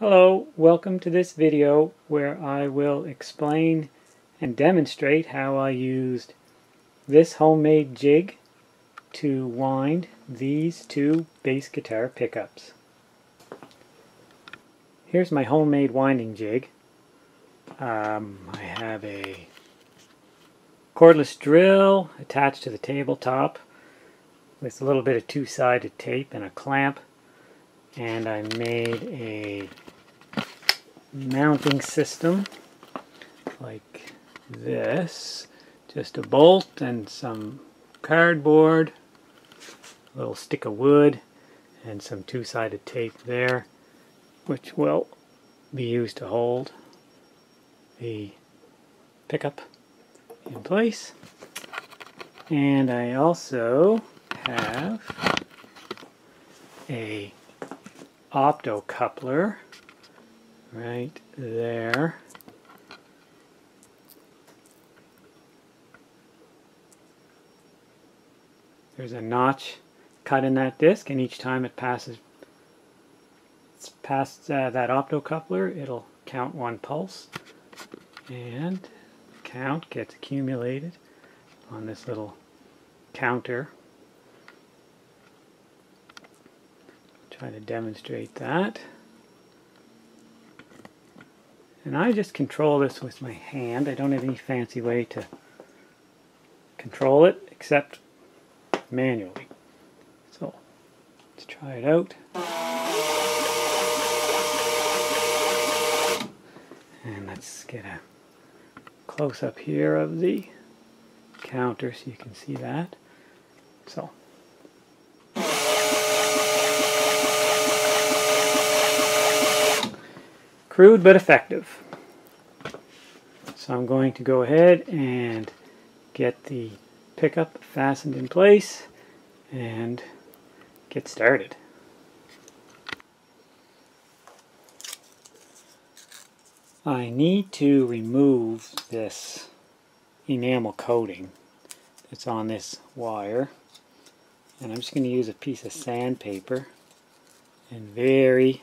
Hello, welcome to this video where I will explain and demonstrate how I used this homemade jig to wind these two bass guitar pickups. Here's my homemade winding jig. I have a cordless drill attached to the tabletop with a little bit of two-sided tape and a clamp, and I made a mounting system like this, just a bolt and some cardboard, a little stick of wood, and some two-sided tape there, which will be used to hold the pickup in place. And I also have a opto coupler right there. There's a notch cut in that disc, and each time it passes past that opto coupler, it'll count one pulse, and the count gets accumulated on this little counter. Try to demonstrate that. And I just control this with my hand. I don't have any fancy way to control it except manually. So let's try it out. And let's get a close-up here of the counter so you can see that. So crude but effective. So I'm going to go ahead and get the pickup fastened in place and get started. I need to remove this enamel coating that's on this wire, and I'm just going to use a piece of sandpaper and very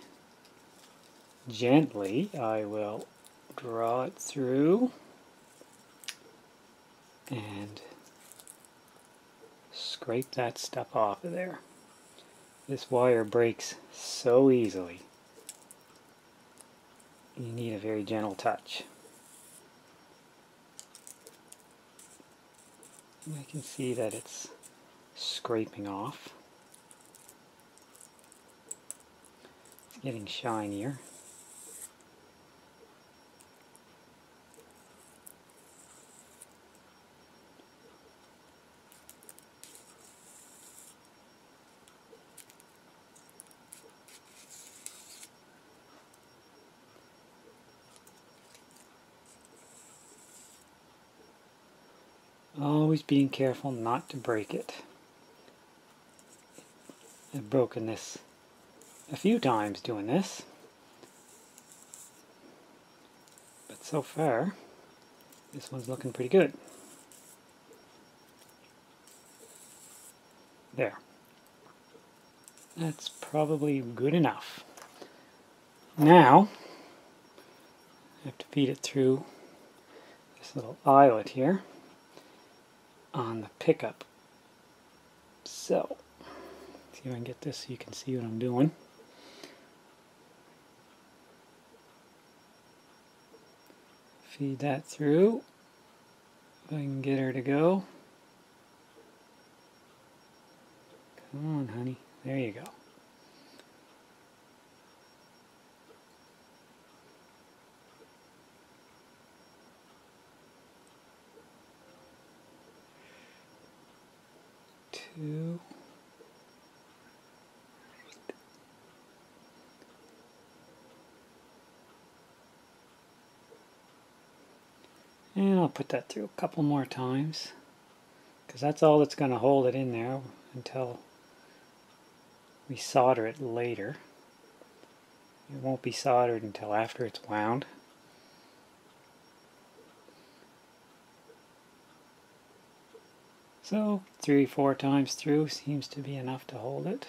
gently I will draw it through and scrape that stuff off of there. This wire breaks so easily. You need a very gentle touch. And I can see that it's scraping off. It's getting shinier. Always being careful not to break it. I've broken this a few times doing this, but so far this one's looking pretty good. There. That's probably good enough. Now I have to feed it through this little eyelet here on the pickup. So, see if I can get this so you can see what I'm doing. Feed that through. If I can get her to go. Come on, honey. There you go. Two. And I'll put that through a couple more times, because that's all that's going to hold it in there until we solder it later. It won't be soldered until after it's wound. So 3-4 times through seems to be enough to hold it.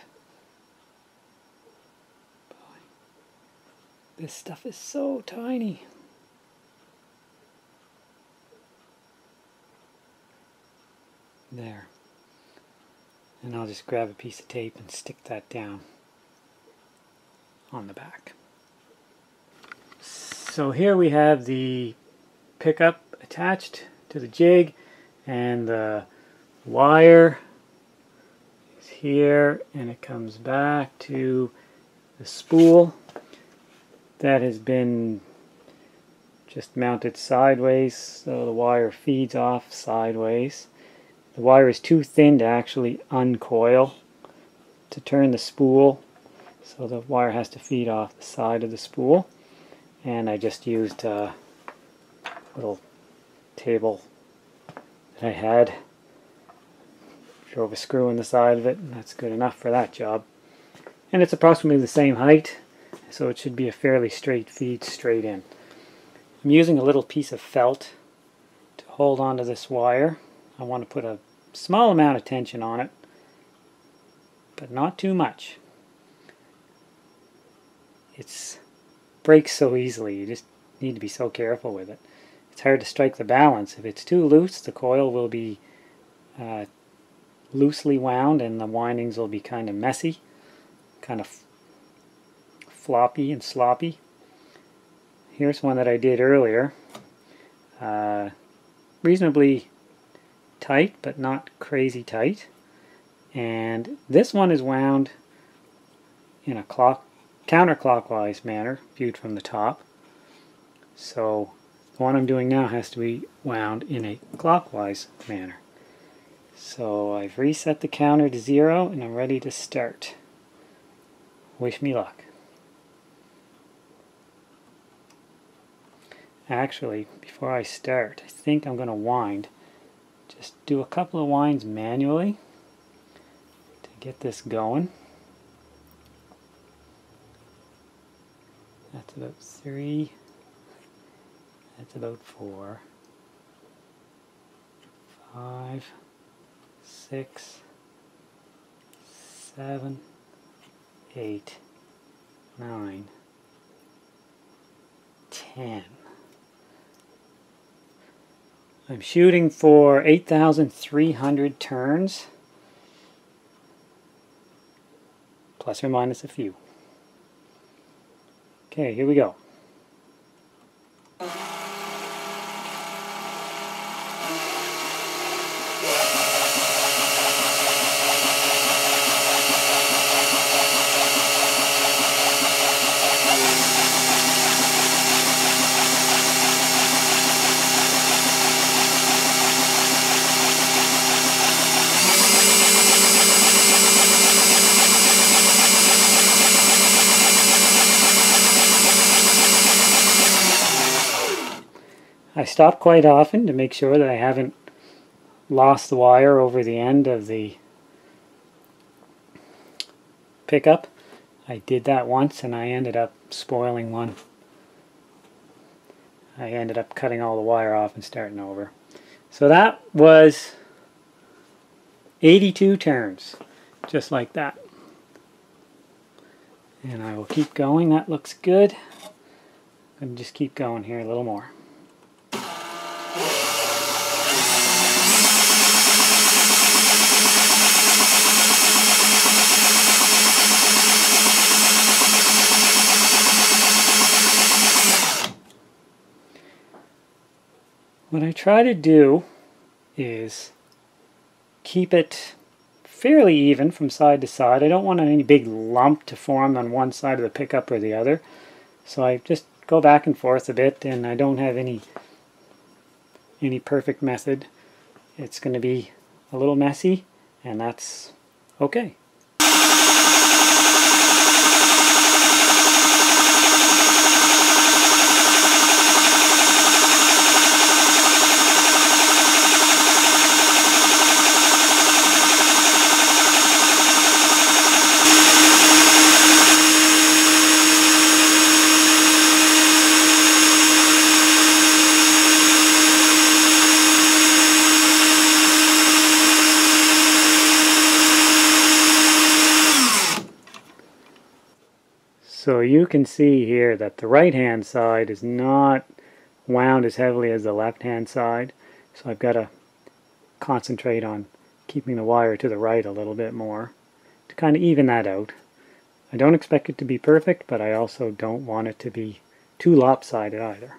This stuff is so tiny. There. And I'll just grab a piece of tape and stick that down on the back. So here we have the pickup attached to the jig, and the wire is here, and it comes back to the spool that has been just mounted sideways, so the wire feeds off sideways. The wire is too thin to actually uncoil to turn the spool, so the wire has to feed off the side of the spool. And I just used a little table that I had, drove a screw in the side of it, and that's good enough for that job. And it's approximately the same height, so it should be a fairly straight feed straight in. I'm using a little piece of felt to hold onto this wire. I want to put a small amount of tension on it, but not too much. It breaks so easily, you just need to be so careful with it. It's hard to strike the balance. If it's too loose, the coil will be loosely wound and the windings will be kind of messy, kind of floppy and sloppy. Here's one that I did earlier. Reasonably tight, but not crazy tight. And this one is wound in a counterclockwise manner, viewed from the top. So the one I'm doing now has to be wound in a clockwise manner. So I've reset the counter to 0 and I'm ready to start. Wish me luck. Actually, before I start, I think I'm going to wind. Just do a couple of winds manually to get this going. That's about 3. That's about 4. 5, 6, 7, 8, 9, 10. I'm shooting for 8,300 turns, plus or minus a few. Okay, here we go. I stop quite often to make sure that I haven't lost the wire over the end of the pickup. I did that once and I ended up spoiling one. I ended up cutting all the wire off and starting over. So that was 82 turns, just like that. And I will keep going. That looks good. I'm going to just keep going here a little more. What I try to do is keep it fairly even from side to side. I don't want any big lump to form on one side of the pickup or the other. So I just go back and forth a bit, and I don't have any perfect method. It's going to be a little messy, and that's okay. So you can see here that the right hand side is not wound as heavily as the left hand side, so I've got to concentrate on keeping the wire to the right a little bit more to kind of even that out. I don't expect it to be perfect, but I also don't want it to be too lopsided either.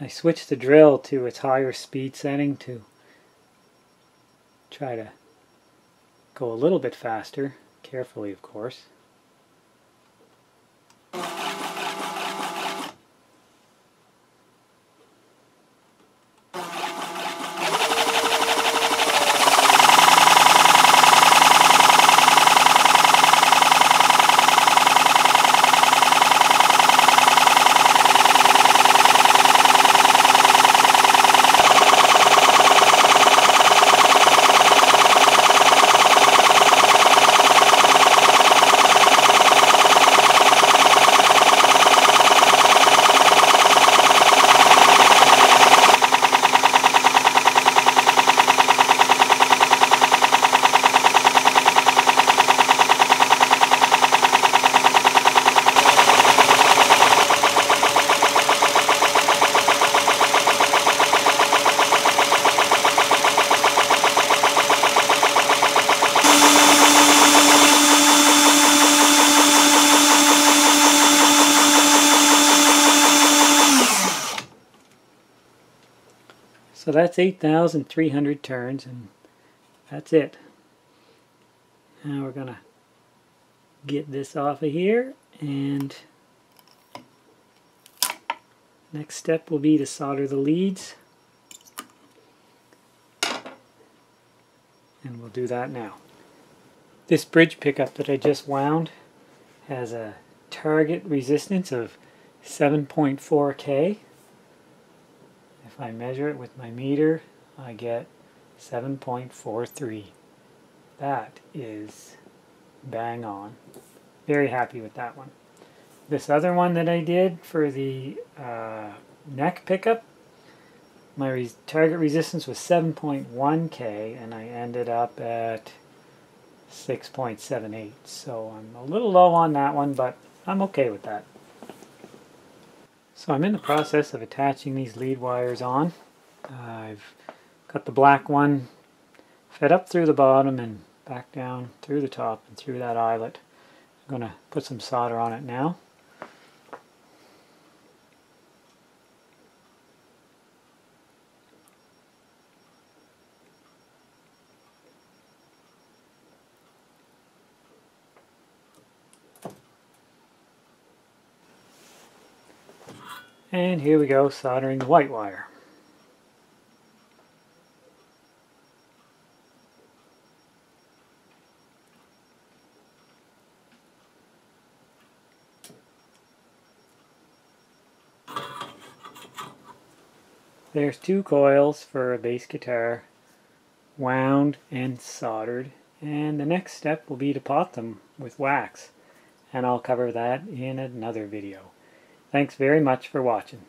I switched the drill to its higher speed setting to try to go a little bit faster, carefully of course. So that's 8,300 turns, and that's it. Now we're going to get this off of here, and next step will be to solder the leads, and we'll do that now. This bridge pickup that I just wound has a target resistance of 7.4K. If I measure it with my meter, I get 7.43. That is bang on. Very happy with that one. This other one that I did for the neck pickup, my target resistance was 7.1K, and I ended up at 6.78. So I'm a little low on that one, but I'm okay with that. So I'm in the process of attaching these lead wires on. I've got the black one fed up through the bottom and back down through the top and through that eyelet. I'm going to put some solder on it now. And here we go, soldering the white wire. There's 2 coils for a bass guitar, wound and soldered, and the next step will be to pot them with wax, and I'll cover that in another video. Thanks very much for watching.